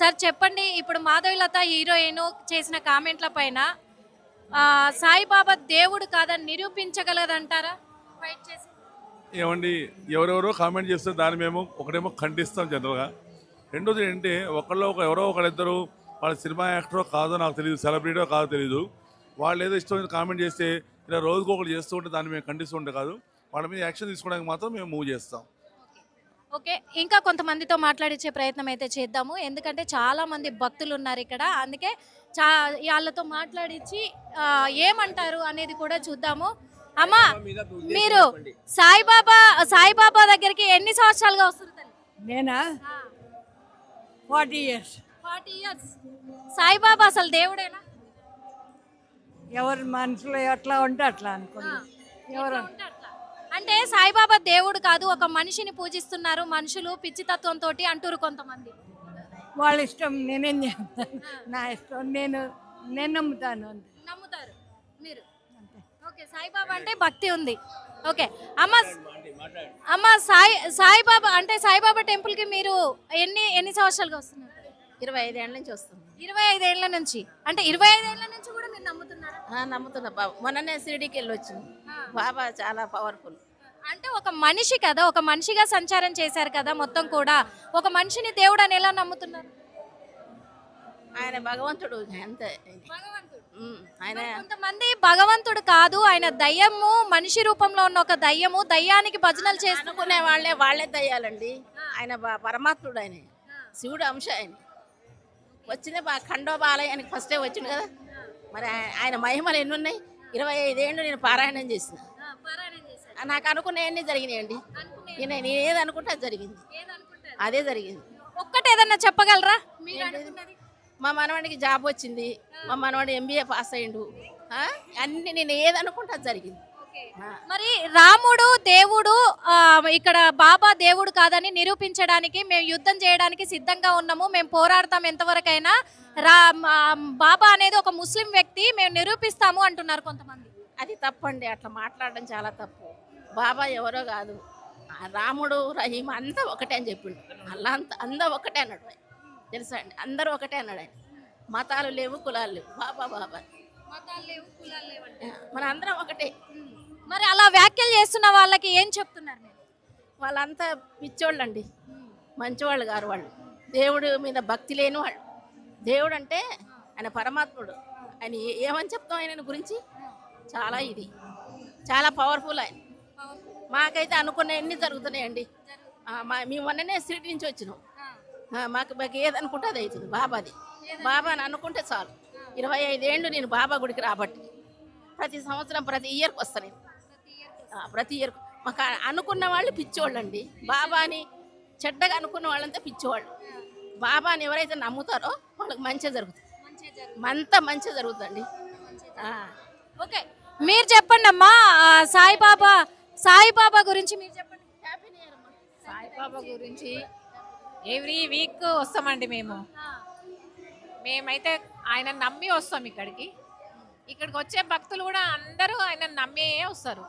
Sir చెప్పండి, ఇప్పుడు Madhavilatha heroine చేసిన కామెంట్ల పైన సాయిబాబా దేవుడు కాదని నిరూపించగలదంటారా? ఫైట్ చేసి ఏమండి, ఎవరెవరో కామెంట్ చేస్తే దాన్ని మేము ఒకటేమో ఖండిస్తాం జనరల్గా. రెండోది ఏంటంటే ఎవరో ఒకరిద్దరు వాళ్ళ సినిమా యాక్టరో కాదో నాకు తెలియదు, సెలబ్రిటీో కాదో తెలియదు, వాళ్ళు ఏదో ఇష్టమైన కామెంట్ చేస్తే ఇలా రోజుకు ఒకరు చేస్తూ ఉంటే దాన్ని మేము ఖండిస్తూ ఉంటే కాదు, వాళ్ళ మీద యాక్షన్ తీసుకోవడానికి మాత్రం మేము మూవ్ చేస్తాం. ఓకే, ఇంకా కొంతమందితో మాట్లాడించే ప్రయత్నం అయితే చేద్దాము, ఎందుకంటే చాలా మంది భక్తులు ఉన్నారు ఇక్కడ. అందుకే వాళ్ళతో మాట్లాడించి ఏమంటారు అనేది కూడా చూద్దాము. అమ్మా, మీరు సాయిబాబా దగ్గరికి ఎన్ని సంవత్సరాలుగా వస్తారు తల్లి? నేనా 40 years. 40 years. సాయిబాబా అసలు దేవుడేనా? ఎవరి మనసులో ఎట్లా ఉంటే అట్లా అనుకోండి. ఎవరు అంటే సాయిబాబా దేవుడు కాదు, ఒక మనిషిని పూజిస్తున్నారు మనుషులు పిచ్చితత్వంతో అంటారు కొంతమంది. వాళ్ళ ఇష్టం, నేనేం చేస్తాను, నా ఇష్టం, నేను నమ్ముతాను అంతే. నమ్ముతారు మీరు? ఓకే, సాయిబాబా అంటే భక్తి ఉంది. ఓకే అమ్మ, సాయిబాబా అంటే సాయిబాబా టెంపుల్ కి మీరు ఎన్ని సంవత్సరాలుగా వస్తున్నారు? 25 ఏళ్ళ నుంచి వస్తుంది. 25 ఏళ్ల నుంచి. అంటే 25 ఏళ్ల నుంచి కూడా మీరు నమ్ముతున్నారా? నమ్ముతున్నా బాబా. మొన్ననే షిరిడీకి వెళ్ళి వచ్చింది. బాబా చాలా పవర్ఫుల్. అంటే ఒక మనిషి కదా, ఒక మనిషిగా సంచారం చేశారు కదా మొత్తం కూడా, ఒక మనిషిని దేవుడు అని ఎలా నమ్ముతున్నారు? ఆయన భగవంతుడు అంతే. ఆయన కొంతమంది భగవంతుడు కాదు, ఆయన దయ్యము, మనిషి రూపంలో ఉన్న ఒక దయ్యము, దయ్యానికి భజనలు అనుకునే వాళ్ళే దయ్యాలండి. ఆయన పరమాత్ముడు, ఆయన శివుడు అంశ. ఆయన వచ్చిందే ఖండోబాలయానికి ఫస్టే వచ్చింది కదా. మరి ఆయన మహిమలు ఎన్ని ఉన్నాయి? 25 ఏళ్ళు నేను పారాయణం చేసిన. నాకు అనుకునేవన్నీ జరిగినాయండి. నేను ఏది అనుకుంటే అది జరిగింది, అదే జరిగింది. ఒక్కటి ఏదన్నా చెప్పగలరా? మా మనవాడికి జాబ్ వచ్చింది, మా మనవాడు MBA పాస్ అయ్యిండు. అన్ని నేను ఏది అనుకుంటే అది జరిగింది. మరి రాముడు దేవుడు, ఇక్కడ బాబా దేవుడు కాదని నిరూపించడానికి మేము యుద్ధం చేయడానికి సిద్ధంగా ఉన్నాము, మేము పోరాడతాం ఎంతవరకైనా. బాబా అనేది ఒక ముస్లిం వ్యక్తి, మేము నిరూపిస్తాము అంటున్నారు కొంతమంది. అది తప్పండి, అట్లా మాట్లాడడం చాలా తప్పు. బాబా ఎవరో కాదు, రాముడు రహీం అంతా ఒకటే అని చెప్పిండు. అల్లా అంతా ఒకటే అన్నాడు. తెలుసా అండి, అందరూ ఒకటే అన్నాడు. ఆయన మతాలు లేవు, కులాలు లేవు. బాబా మన అందరం ఒకటే. మరి అలా వ్యాఖ్యలు చేస్తున్న వాళ్ళకి ఏం చెప్తున్నారు మీరు? వాళ్ళంతా పిచ్చోళ్ళు అండి, మంచివాళ్ళు గారు. వాళ్ళు దేవుడి మీద భక్తి లేని వాళ్ళు. దేవుడు అంటే ఆయన పరమాత్ముడు. ఆయన ఏమని చెప్తాం ఆయన గురించి? చాలా పవర్ఫుల్ ఆయన. మాకైతే అనుకున్నవన్నీ జరుగుతున్నాయండి. మేము మొన్ననే సిటీ నుంచి వచ్చినాం. మాకు ఏదనుకుంటే అది అవుతుంది. బాబా అని అనుకుంటే చాలు. 25 ఏళ్ళు నేను బాబా గుడికి రాబట్టి ప్రతి సంవత్సరం ప్రతి ఇయర్కి వస్తాను నేను. ప్రతి ఇయర్ మాకు అనుకున్న వాళ్ళు పిచ్చోళ్ళు అండి. బాబాని చెడ్డగా అనుకున్న వాళ్ళంతా పిచ్చోళ్ళు. బాబాని ఎవరైతే నమ్ముతారో వాళ్ళకి మంచిగా జరుగుతుంది, అంతా మంచిగా జరుగుతుందండి. ఓకే, మీరు చెప్పండి అమ్మా, సాయిబాబా గురించి మీరు చెప్పండి. సాయిబాబా గురించి ఎవ్రీ వీక్ వస్తామండి మేమైతే ఆయన నమ్మి వస్తాం. ఇక్కడికి వచ్చే భక్తులు కూడా అందరూ ఆయన నమ్మే వస్తారు.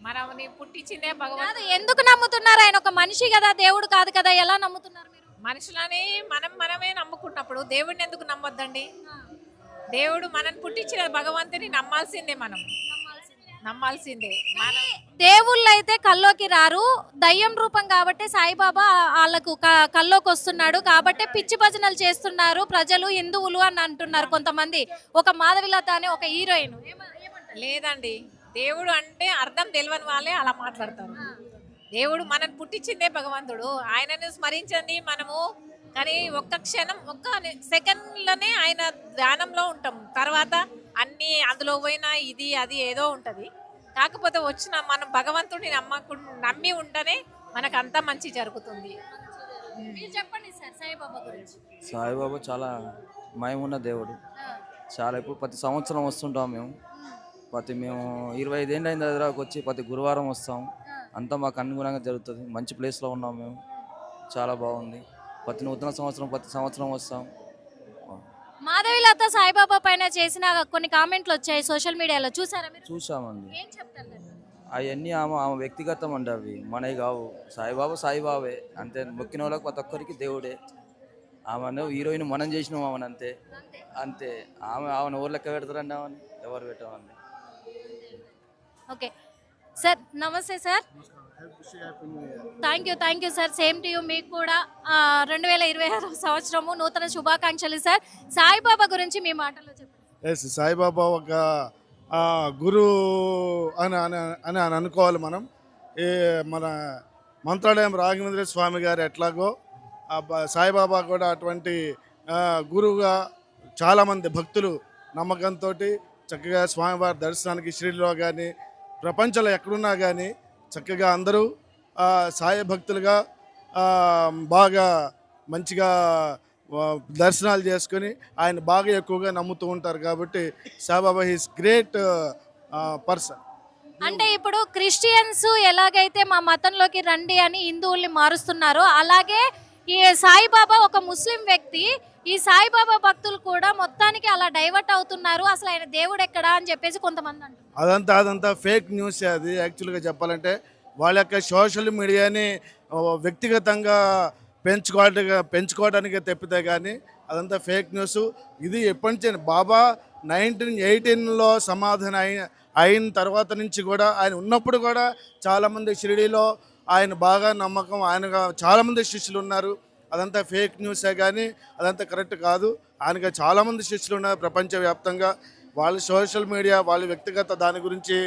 మనం పుట్టించిందే భగవంతుడు. ఎందుకు నమ్ముతున్నారు? ఆయన ఒక మనిషి కదా, దేవుడు కాదు కదా, ఎలా నమ్ముతున్నారు మీరు? మనుషులని మనమే నమ్ముకున్నప్పుడు దేవుడిని ఎందుకు నమ్మొద్దండి? దేవుడు మనల్ని పుట్టించిన భగవంతుని నమ్మాల్సిందే. దేవుళ్ళు అయితే కల్లోకి రారు, దయ్యం రూపం కాబట్టి సాయిబాబా వాళ్ళకు కల్లోకి వస్తున్నాడు కాబట్టి పిచ్చి భజనలు చేస్తున్నారు ప్రజలు, హిందువులు అని అంటున్నారు కొంతమంది. ఒక మాధవీలత అనే ఒక హీరోయిన్. లేదండి, దేవుడు అంటే అర్థం తెలియని వాళ్ళే అలా మాట్లాడతారు. దేవుడు మనల్ని పుట్టించిందే భగవంతుడు, ఆయనను స్మరించండి మనము. కానీ ఒక్క క్షణం, ఒక్క సెకండ్లోనే ఆయన ధ్యానంలో ఉంటాం. తర్వాత అన్నీ అందులో పోయినా ఇది అది ఏదో ఉంటుంది. కాకపోతే వచ్చిన మనం భగవంతుడిని నమ్మి ఉంటేనే మనకు అంతా మంచి జరుగుతుంది. మీరు చెప్పండి సార్ సాయిబాబా గురించి. సాయిబాబా చాలా మహిమున్న దేవుడు. ఇప్పుడు ప్రతి సంవత్సరం వస్తుంటాం మేము 25 ఏళ్ళు అయిన దగ్గరకు వచ్చి ప్రతి గురువారం వస్తాం. అంతా మాకు అనుగుణంగా జరుగుతుంది. మంచి ప్లేస్లో ఉన్నాం మేము, చాలా బాగుంది. ప్రతి నూతన సంవత్సరం ప్రతి సంవత్సరం వస్తాం. మాధవీలత సాయిబాబా పైన చేసిన కొన్ని కామెంట్లు వచ్చాయి సోషల్ మీడియాలో, చూసారా మీరు? చూసామండి. ఏం చెప్తారు? అవన్నీ ఆమె వ్యక్తిగతం అండి, అవి మనవి కావు. సాయిబాబా సాయిబాబే అంతే, మొక్కిన వాళ్ళకి ప్రతి ఒక్కరికి దేవుడే. ఆమెను హీరోయిన్ మనం చేసినాం ఆమెను అంతే అంతే. ఆమెను ఎవరు లెక్క పెడతారండి? ఆమెను ఎవరు పెట్టామండి. ఓకే సార్, నమస్తే sir. Thank you sir. Same to you. మీకు కూడా 2026 సంవత్సరము నూతన శుభాకాంక్షలు సార్. సాయిబాబా గురించి మీ మాటల్లో చెప్పండి. ఎస్, సాయిబాబా ఒక గురు అని అని అని అని అనుకోవాలి మనం. మన మంత్రాలయం రాఘవేంద్ర స్వామి గారు ఎట్లాగో సాయిబాబా కూడా అటువంటి గురువుగా చాలామంది భక్తులు నమ్మకంతో చక్కగా స్వామివారి దర్శనానికి షిరిడిలో కానీ ప్రపంచంలో ఎక్కడున్నా కానీ చక్కగా అందరూ సాయి భక్తులుగా బాగా మంచిగా దర్శనాలు చేసుకొని ఆయన బాగా ఎక్కువగా నమ్ముతూ ఉంటారు. కాబట్టి సాయిబాబా ఈస్ గ్రేట్ పర్సన్. అంటే ఇప్పుడు క్రిస్టియన్స్ ఎలాగైతే మా మతంలోకి రండి అని హిందువుల్ని మారుస్తున్నారో, అలాగే ఈ సాయిబాబా ఒక ముస్లిం వ్యక్తి. ఈ సాయిబాబా భక్తులు కూడా మొత్తానికి అలా డైవర్ట్ అవుతున్నారు. అసలు ఆయన దేవుడు ఎక్కడా అని చెప్పేసి కొంతమంది అంటారు. అదంతా ఫేక్ న్యూస్. అది యాక్చువల్గా చెప్పాలంటే వాళ్ళ యొక్క సోషల్ మీడియాని వ్యక్తిగతంగా పెంచుకోవడానికి తెప్పితే కానీ అదంతా ఫేక్ న్యూస్. ఇది ఎప్పటి నుంచి బాబా 1918లో సమాధానం అయిన తర్వాత నుంచి కూడా, ఆయన ఉన్నప్పుడు కూడా చాలామంది షిరిడీలో ఆయన బాగా నమ్మకం, ఆయనగా చాలామంది శిష్యులు ఉన్నారు. అదంతా ఫేక్ న్యూసే కానీ అదంతా కరెక్ట్ కాదు. ఆయనగా చాలామంది శిష్యులు ఉన్నారు ప్రపంచవ్యాప్తంగా. వాళ్ళ సోషల్ మీడియా వాళ్ళ వ్యక్తిగత దాని గురించి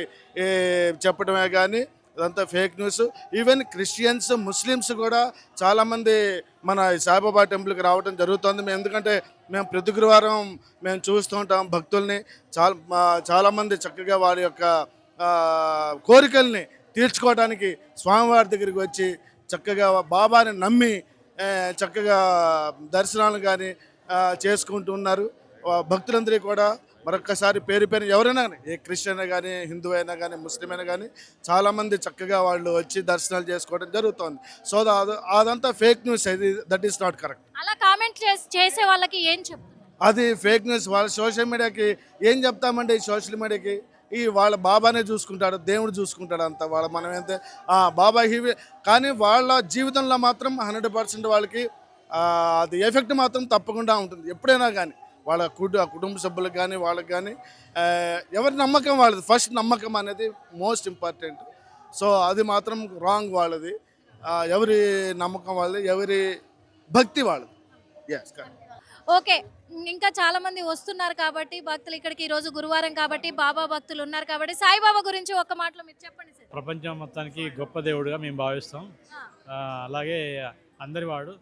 చెప్పడమే కానీ అదంతా fake news. Even Christians, Muslims కూడా చాలామంది మన సాయిబాబా టెంపుల్కి రావడం జరుగుతుంది. ఎందుకంటే మేము ప్రతి గురువారం మేము చూస్తూ ఉంటాం భక్తుల్ని. చాలామంది చక్కగా వారి యొక్క కోరికల్ని తీర్చుకోవడానికి స్వామివారి దగ్గరికి వచ్చి చక్కగా బాబాని నమ్మి చక్కగా దర్శనాలు కానీ చేసుకుంటూ ఉన్నారు. భక్తులందరూ కూడా మరొక్కసారి పేరు ఎవరైనా కానీ, ఏ క్రిస్టియన్ కానీ, హిందూ అయినా కానీ, ముస్లిం అయినా కానీ చాలామంది చక్కగా వాళ్ళు వచ్చి దర్శనాలు చేసుకోవడం జరుగుతుంది. సో అదంతా fake news. That is not correct. అలా కామెంట్ చేసే వాళ్ళకి ఏం చెప్తారు? అది ఫేక్ న్యూస్. వాళ్ళ సోషల్ మీడియాకి ఏం చెప్తామంటే, ఈ సోషల్ మీడియాకి వాళ్ళ బాబానే చూసుకుంటాడు, దేవుడు చూసుకుంటాడు అంతా. మనం అయితే బాబా కానీ వాళ్ళ జీవితంలో మాత్రం 100% వాళ్ళకి అది ఎఫెక్ట్ మాత్రం తప్పకుండా ఉంటుంది ఎప్పుడైనా కానీ. వాళ్ళ కుటుంబ సభ్యులకు కానీ వాళ్ళకి కానీ ఎవరి నమ్మకం వాళ్ళది. ఫస్ట్ నమ్మకం అనేది మోస్ట్ ఇంపార్టెంట్. సో అది మాత్రం రాంగ్ వాళ్ళది. ఎవరి నమ్మకం వాళ్ళది, ఎవరి భక్తి వాళ్ళది. ఎస్, ఓకే, ఇంకా చాలా మంది వస్తున్నారు కాబట్టి భక్తులు ఇక్కడికి. ఈరోజు గురువారం కాబట్టి బాబా భక్తులు ఉన్నారు కాబట్టి సాయిబాబా గురించి ఒక మాటలో మీరు చెప్పండి సార్. ప్రపంచం మొత్తానికి గొప్ప దేవుడుగా మేము భావిస్తాం. అలాగే అందరి వాడు,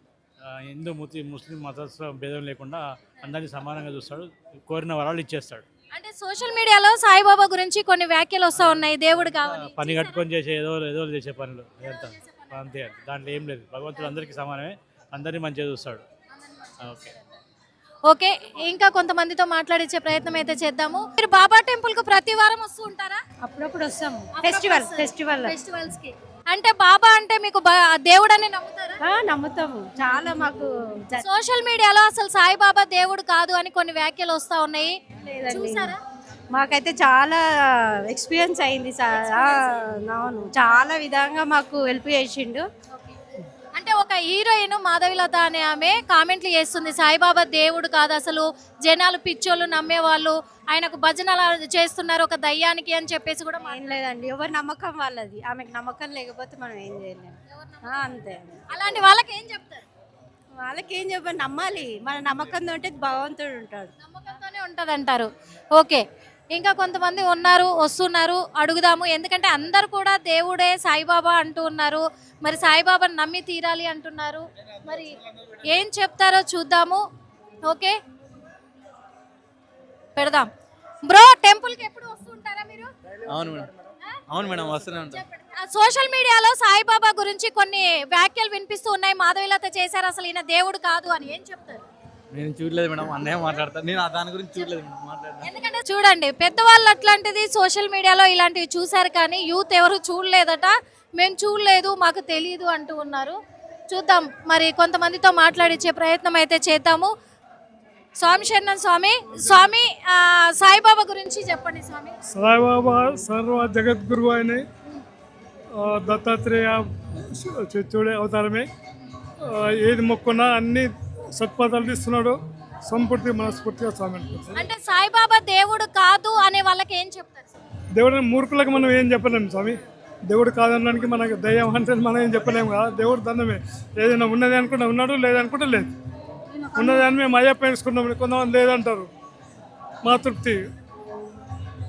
హిందూ ముస్లిం మతస్థ భేదం లేకుండా అందరినీ సమానంగా చూస్తాడు, కోరిన వరాలు ఇచ్చేస్తాడు. అంటే సోషల్ మీడియాలో సాయిబాబా గురించి కొన్ని వ్యాఖ్యలు వస్తూ ఉన్నాయి, దేవుడు కావాలి, పని కట్టుకొని చేసే ఏదో చేసే పనులు అంతే. దాంట్లో ఏం లేదు. భగవంతుడు అందరికీ సమానమే, అందరినీ మంచిగా చూస్తాడు. ఓకే ఓకే, ఇంకా కొంతమందితో మాట్లాడించే ప్రయత్నం అయితే చేద్దాము. మీరు బాబా టెంపుల్ కు ప్రతి వారం వస్తూ ఉంటారా? అప్పుడప్పుడు వస్తాము. ఫెస్టివల్స్ కి. అంటే బాబా అంటే మీకు దేవుడు అని నమ్ముతారా? నమ్ముతాము. చాలా మాకు సోషల్ మీడియాలో అసలు సాయిబాబా దేవుడు కాదు అని కొన్ని వ్యాఖ్యలు వస్తా ఉన్నాయి, చూసారా? మాకైతే చాలా ఎక్స్పీరియన్స్ అయింది సార్. అవును, చాలా విధంగా మాకు హెల్ప్ చేసిండు. అంటే ఒక హీరోయిన్ మాధవిలత అనే ఆమె కామెంట్లు చేస్తుంది, సాయిబాబా దేవుడు కాదు, అసలు జనాలు పిచ్చోళ్ళు నమ్మేవాళ్ళు, ఆయనకు భజనలు చేస్తున్నారు ఒక దయ్యానికి అని చెప్పేసి కూడా. ఏం లేదండి, ఎవరి నమ్మకం వాళ్ళది. ఆమెకు నమ్మకం లేకపోతే మనం ఏం చేయలేము. అంతే. అలాంటి వాళ్ళకి ఏం చెప్తారు? వాళ్ళకి ఏం చెప్పాలి, నమ్మాలి. మన నమ్మకంతో ఉంటే భగవంతుడు ఉంటాడు. నమ్మకంతోనే ఉంటుంది అంటారు. ఓకే, ఇంకా కొంతమంది ఉన్నారు, వస్తున్నారు, అడుగుదాము. ఎందుకంటే అందరు కూడా దేవుడే సాయిబాబా అంటూ ఉన్నారు. మరి సాయిబాబాని నమ్మి తీరాలి అంటున్నారు. మరి ఏం చెప్తారో చూద్దాము. ఓకే, పెడదాం. బ్రో, టెంపుల్కి ఎప్పుడు వస్తుంటారా మీరు? అవును మేడం, వస్తూనే ఉంటాం. సోషల్ మీడియాలో సాయిబాబా గురించి కొన్ని వ్యాఖ్యలు వినిపిస్తూ ఉన్నాయి, మాధవిలత చేశారు, అసలు ఈయన దేవుడు కాదు అని. ఏం చెప్తారు? నేను చూడలేదు మేడం, అన్నయ్య మాట్లాడతాను. నేను దాని గురించి చూడలేదు మేడం, మాట్లాడతాను. ఎందుకంటే చూడండి, పెద్దవాళ్ళు అట్లాంటిది సోషల్ మీడియాలో ఇలాంటివి చూశారు కానీ యూత్ ఎవరు చూడలేదట. మేము చూడలేదు, మాకు తెలియదు అంటూ ఉన్నారు. చూద్దాం, మరి కొంతమందితో మాట్లాడించే ప్రయత్నం అయితే చేద్దాము. స్వామి శరణం స్వామి. సాయిబాబా గురించి చెప్పండి స్వామి. సాయిబాబా సర్వ జగద్గురు ఆయన దత్తాత్రేయ చూడే అవతారమే. ఏది మొక్కున్నా అన్ని సత్పదాలు ఇస్తున్నాడు. సంపూర్తి మనస్ఫూర్తిగా స్వామి అనుకుంటున్నాను. అంటే సాయిబాబా దేవుడు కాదు అనే వాళ్ళకి ఏం చెప్తారు సార్? దేవుడు మూర్ఖులకు మనం ఏం చెప్పలేము స్వామి. దేవుడు కాదనడానికి మనకు దయ్యం అంటే మనం ఏం చెప్పలేము కదా. దేవుడు దండమే. ఏదైనా ఉన్నది అనుకుంటే ఉన్నాడు, లేదనుకుంటే లేదు. ఉన్నదాన్ని మేము అయ్యప్ప వేసుకున్నాం, కొంతమంది లేదంటారు. మా తృప్తి.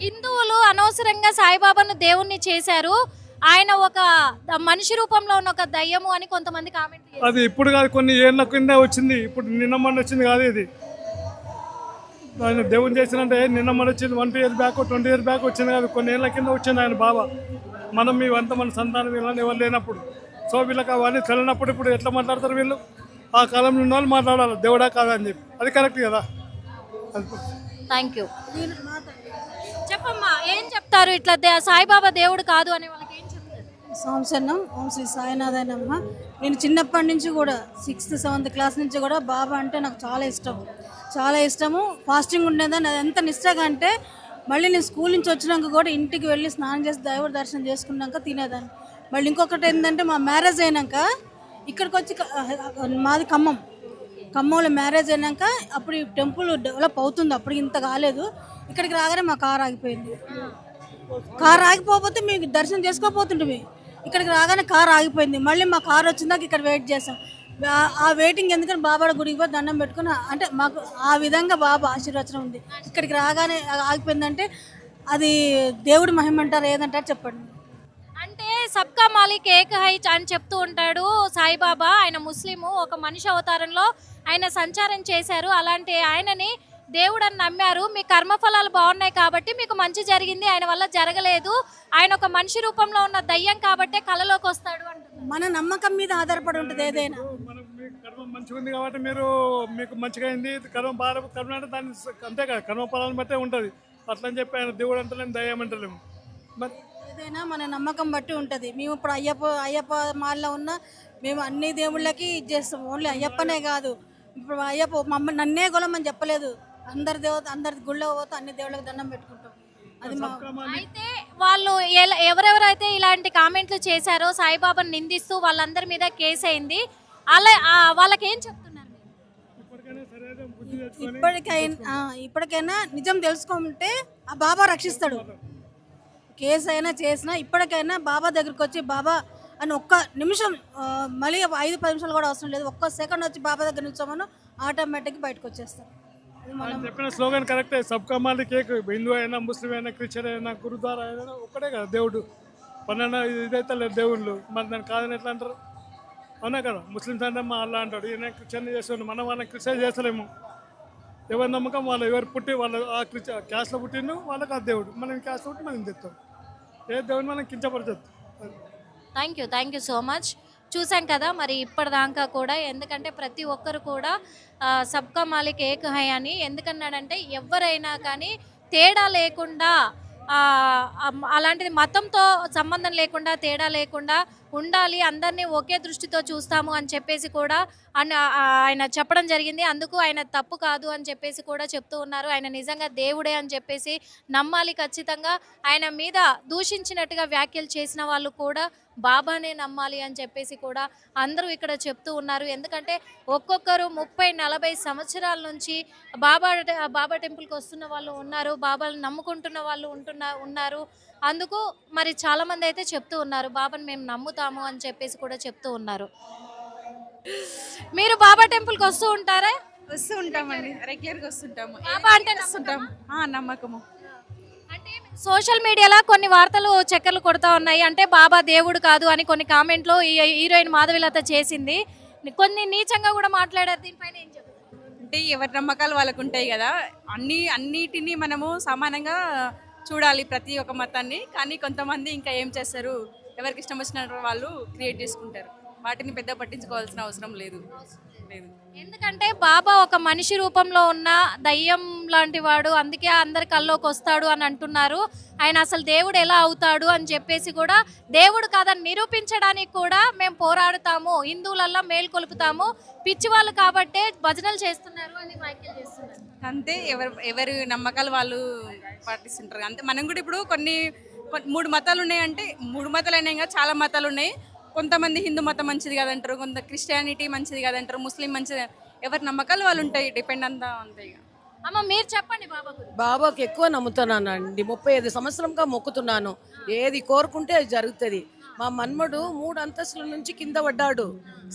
హిందువులు అనవసరంగా సాయిబాబాను దేవుణ్ణి చేశారు, ఆయన ఒక మనిషి రూపంలో ఉన్న ఒక దయ్యము అని కొంతమంది కామెంట్ చేశారు. అది ఇప్పుడు కాదు, కొన్ని ఏళ్ళ కింద వచ్చింది. ఇప్పుడు నిన్న మొన్న వచ్చింది కాదు ఇది. ఆయన దేవుని చేసినంటే నిన్న మొన్న వచ్చింది. 1 years బ్యాక్ 20 years బ్యాక్ వచ్చింది కాదు, కొన్ని ఏళ్ళ కింద వచ్చింది ఆయన బాబా. మనం మేమంతా మన సంతానం వీళ్ళని ఎవరు లేనప్పుడు, సో వీళ్ళకి అవన్నీ తెలియనప్పుడు ఇప్పుడు ఎట్లా మాట్లాడతారు వీళ్ళు? ఆ కాలంలో ఉన్న వాళ్ళు మాట్లాడాలి దేవుడా కాదా అని చెప్పి. అది కరెక్ట్ కదా. Thank you. చెప్పమ్మా, ఏం చెప్తారు ఇట్లా సాయిబాబా దేవుడు కాదు అనే వాళ్ళకి ఏం చెప్తారు? సంవత్సరం ఓం శ్రీ సాయినాథనమ్మ. నేను చిన్నప్పటి నుంచి కూడా 6th 7th క్లాస్ నుంచి కూడా బాబా అంటే నాకు చాలా ఇష్టం, చాలా ఇష్టము. ఫాస్టింగ్ ఉండేదాన్ని. అది ఎంత నిష్టగా అంటే మళ్ళీ నేను స్కూల్ నుంచి వచ్చినాక కూడా ఇంటికి వెళ్ళి స్నానం చేసి దేవుడి దర్శనం చేసుకున్నాక తినేదాన్ని. మళ్ళీ ఇంకొకటి ఏంటంటే మా మ్యారేజ్ అయినాక ఇక్కడికి వచ్చి మాది ఖమ్మంలో మ్యారేజ్ అయినాక అప్పుడు ఈ టెంపుల్ డెవలప్ అవుతుంది. అప్పుడు ఇంత కాలేదు. ఇక్కడికి రాగానే మా కార్ ఆగిపోయింది. కార్ ఆగిపోతే మీకు దర్శనం చేసుకోపోతుంటే ఇక్కడికి రాగానే కార్ ఆగిపోయింది. మళ్ళీ మా కార్ వచ్చిందాక ఇక్కడ వెయిట్ చేసాం. ఆ వెయిటింగ్ ఎందుకంటే బాబా గుడికి పోయి దండం పెట్టుకుని అంటే మాకు ఆ విధంగా బాబా ఆశీర్వచనం ఉంది. ఇక్కడికి రాగానే ఆగిపోయిందంటే అది దేవుడి మహిమ అంటారు, ఏదంటారు చెప్పండి. అంటే సబ్కా మాలిక్ ఏక్ హై అని చెప్తూ ఉంటాడు సాయిబాబా. ఆయన ముస్లిము, ఒక మనిషి అవతారంలో ఆయన సంచారం చేశారు. అలాంటి ఆయనని దేవుడు అని నమ్మారు. మీ కర్మఫలాలు బాగున్నాయి కాబట్టి మీకు మంచి జరిగింది, ఆయన వల్ల జరగలేదు. ఆయన ఒక మనిషి రూపంలో ఉన్న దయ్యం కాబట్టే కళలోకి వస్తాడు అంటున్నారు. మన నమ్మకం మీద ఆధారపడి ఉంటుంది ఏదైనా. మనం మీకు కర్మ మంచిగా ఉంది కాబట్టి మీకు మంచిగా అయింది. కర్మ అంటే దాన్ని అంతే కదా, కర్మ ఫలాన్ని బట్టే ఉంటుంది. అట్లా అని చెప్పి ఆయన దేవుడు అంటలేము, దయ్యం అంటలేము. మరి ఏదైనా మన నమ్మకం బట్టి ఉంటుంది. మేము ఇప్పుడు అయ్యప్ప మాల్లో ఉన్న మేము అన్ని దేవుళ్ళకి ఇది చేస్తాం. ఓన్లీ అయ్యప్పనే కాదు, ఇప్పుడు అయ్యప్ప నన్నే గొలమని చెప్పలేదు. అందరి గుళ్ళో పోతే అన్ని దేవుళ్ళకి దండం పెట్టుకుంటాం. అది మా అయితే వాళ్ళు ఎవరెవరైతే ఇలాంటి కామెంట్లు చేశారో సాయిబాబాను నిందిస్తూ వాళ్ళందరి మీద కేసు అయింది. అలా వాళ్ళకి ఏం చెప్తున్నారు? ఇప్పటికైనా నిజం తెలుసుకుంటే ఆ బాబా రక్షిస్తాడు. కేసు అయినా చేసినా ఇప్పటికైనా బాబా దగ్గరికి వచ్చి బాబా అని ఒక్క నిమిషం, మళ్ళీ 5-10 నిమిషాలు కూడా అవసరం లేదు, ఒక్క సెకండ్ వచ్చి బాబా దగ్గర నిల్చోమని ఆటోమేటిక్గా బయటకు వచ్చేస్తాం. చెప్పిన స్లోగన్ కరెక్టే. సబ్కా మాలిక్ ఏక్. హిందూ అయినా, ముస్లిం అయినా, క్రిస్టియన్ అయినా, గురుద్వారా అయినా ఒక్కడే కదా దేవుడు. పన్నెండు ఇదైతే లేదు దేవుళ్ళు. మరి దాన్ని కాదని ఎట్లా అంటారు? అవునా కదా. ముస్లిమ్స్ అంటే మా అల్లా అంటాడు, ఈయన క్రిస్టియన్ చేస్తాడు. మనం వాళ్ళని క్రిస్టియన్ చేస్తలేము. ఎవరి నమ్మకం వాళ్ళు, ఎవరు పుట్టి వాళ్ళు ఆ క్యాస్ట్లో పుట్టిండు వాళ్ళకి ఆ దేవుడు. మనం క్యాస్ట్లో పుట్టి మనం తెస్తాం. ఏ దేవుడిని మనం కించపరచదు. Thank you so much. చూసాం కదా మరి ఇప్పటిదాకా కూడా, ఎందుకంటే ప్రతి ఒక్కరు కూడా సబ్కా మాలిక్ ఏక్ హై అని ఎందుకన్నాడంటే ఎవరైనా కానీ తేడా లేకుండా అలాంటిది మతంతో సంబంధం లేకుండా తేడా లేకుండా ఉండాలి, అందరినీ ఒకే దృష్టితో చూస్తాము అని చెప్పేసి కూడా ఆయన చెప్పడం జరిగింది. అందుకు ఆయన తప్పు కాదు అని చెప్పేసి కూడా చెప్తూ ఉన్నారు. ఆయన నిజంగా దేవుడే అని చెప్పేసి నమ్మాలి ఖచ్చితంగా. ఆయన మీద దూషించినట్టుగా వ్యాఖ్యలు చేసిన వాళ్ళు కూడా బాబానే నమ్మాలి అని చెప్పేసి కూడా అందరూ ఇక్కడ చెప్తూ ఉన్నారు. ఎందుకంటే ఒక్కొక్కరు 30-40 సంవత్సరాల నుంచి బాబా టెంపుల్కి వస్తున్న వాళ్ళు ఉన్నారు, బాబాని నమ్ముకుంటున్న వాళ్ళు ఉన్నారు. అందుకు మరి చాలామంది అయితే చెప్తూ ఉన్నారు బాబాని మేము నమ్ముతాము అని చెప్పేసి కూడా చెప్తూ ఉన్నారు. మీరు బాబా టెంపుల్కి వస్తూ ఉంటారా? వస్తూ ఉంటామండి, రెగ్యులర్గా వస్తుంటాము. బాబా అంటే వస్తుంటాము, నమ్మకము. అంటే సోషల్ మీడియాలో కొన్ని వార్తలు చక్కర్లు కొడుతూ ఉన్నాయి. అంటే బాబా దేవుడు కాదు అని కొన్ని కామెంట్లు ఈ హీరోయిన్ మాధవిలత చేసింది, కొన్ని నీచంగా కూడా మాట్లాడారు. దీనిపైన ఏం చెప్తారు? అంటే ఎవరి నమ్మకాలు వాళ్ళకు ఉంటాయి కదా, అన్నిటినీ మనము సమానంగా చూడాలి ప్రతి ఒక్క మతాన్ని. కానీ కొంతమంది ఇంకా ఏం చేస్తారు, ఎవరికి ఇష్టం వచ్చిన వాళ్ళు క్రియేట్ చేసుకుంటారు. వాటిని పెద్ద పట్టించుకోవాల్సిన అవసరం లేదు. ఎందుకంటే బాబా ఒక మనిషి రూపంలో ఉన్న దయ్యం లాంటి వాడు, అందుకే అందరి కల్లోకి వస్తాడు అని అంటున్నారు. ఆయన అసలు దేవుడు ఎలా అవుతాడు అని చెప్పేసి కూడా దేవుడు కాదని నిరూపించడానికి కూడా మేము పోరాడుతాము, హిందువులల్లో మేల్కొలుపుతాము, పిచ్చి వాళ్ళు కాబట్టే భజనలు చేస్తున్నారు అని వ్యాఖ్యలు చేస్తున్నారు. అంతే, ఎవరి నమ్మకాలు వాళ్ళు పాటిస్తుంటారు. అంతే మనం కూడా ఇప్పుడు కొన్ని మూడు మతాలు ఉన్నాయంటే మూడు మతాలు అయినాయి కదా, చాలా మతాలు ఉన్నాయి. కొంతమంది హిందూ మతం మంచిది కాదంటారు, కొంత క్రిస్టియానిటీ మంచిది కాదంటారు, ముస్లిం మంచిది. ఎవరి నమ్మకాలు వాళ్ళు ఉంటాయి, డిపెండ్ అంతా ఉంటాయి. అమ్మ మీరు చెప్పండి బాబా గురించి. బాబాకి ఎక్కువ నమ్ముతున్నానండి. 35 సంవత్సరంగా మొక్కుతున్నాను. ఏది కోరుకుంటే అది జరుగుతుంది. మా మన్మడు 3 అంతస్తుల నుంచి కింద పడ్డాడు.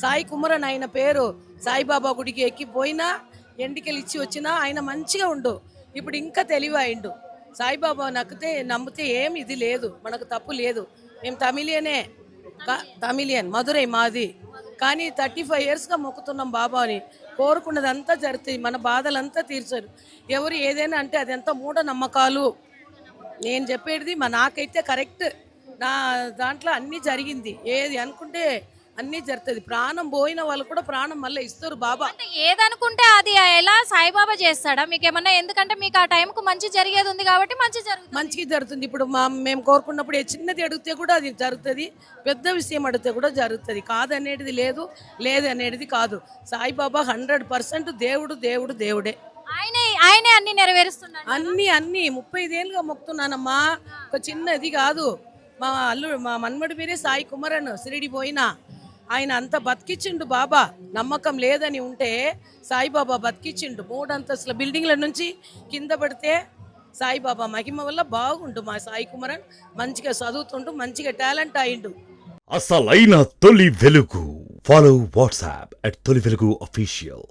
సాయి కుమరన్ ఆయన పేరు. సాయిబాబా గుడికి ఎక్కిపోయినా ఎండికెళ్ళి ఇచ్చి వచ్చినా ఆయన మంచిగా ఉండు. ఇప్పుడు ఇంకా తెలివి అయిండు. సాయిబాబా నమ్మితే ఏం ఇది లేదు, మనకు తప్పు లేదు. మేము తమిళియన్ మధురై మాది. కానీ 35 ఇయర్స్గా మొక్కుతున్నాం బాబాని. కోరుకున్నదంతా జరుగుతుంది, మన బాధలంతా తీర్చరు. ఎవరు ఏదైనా అంటే అదంతా మూఢనమ్మకాలు. నేను చెప్పేది నాకైతే కరెక్ట్. నా దాంట్లో అన్నీ జరిగింది. ఏది అనుకుంటే అన్నీ జరుగుతుంది. ప్రాణం పోయిన వాళ్ళు కూడా ప్రాణం మళ్ళీ ఇస్తారు బాబా. అంటే ఏదనుకుంటే అది ఎలా సాయిబాబా చేస్తాడా మీకు ఏమన్నా? ఎందుకంటే మీకు ఆ టైంకు మంచి జరిగేది ఉంది కాబట్టి మంచి జరుగుతుంది. మంచిగా జరుగుతుంది. ఇప్పుడు మేము కోరుకున్నప్పుడు చిన్నది అడిగితే కూడా అది జరుగుతుంది, పెద్ద విషయం అడిగితే కూడా జరుగుతుంది. కాదనేది లేదు, లేదనేది కాదు. సాయిబాబా 100% దేవుడే. ఆయనే అన్ని నెరవేరుస్తున్నాడు. అన్ని 35 ఏళ్ళుగా మొక్కుతున్నానమ్మా. ఒక చిన్నది కాదు. మా మన్మడి పేరే సాయి కుమరన్. షిరిడి పోయినా ఆయన అంత బతికిచ్చిండు బాబా. నమ్మకం లేదని ఉంటే సాయిబాబా బతికిచ్చిండు. 3 అంతస్తుల బిల్డింగ్ల నుంచి కింద పడితే సాయిబాబా మహిమ వల్ల బాగుండు. మా సాయి కుమరన్ మంచిగా చదువుతుంటూ మంచిగా టాలెంట్ అయిండు. అసలైన తొలి వెలుగు. ఫాలో వాట్సాప్ @తొలి వెలుగు అఫీషియల్.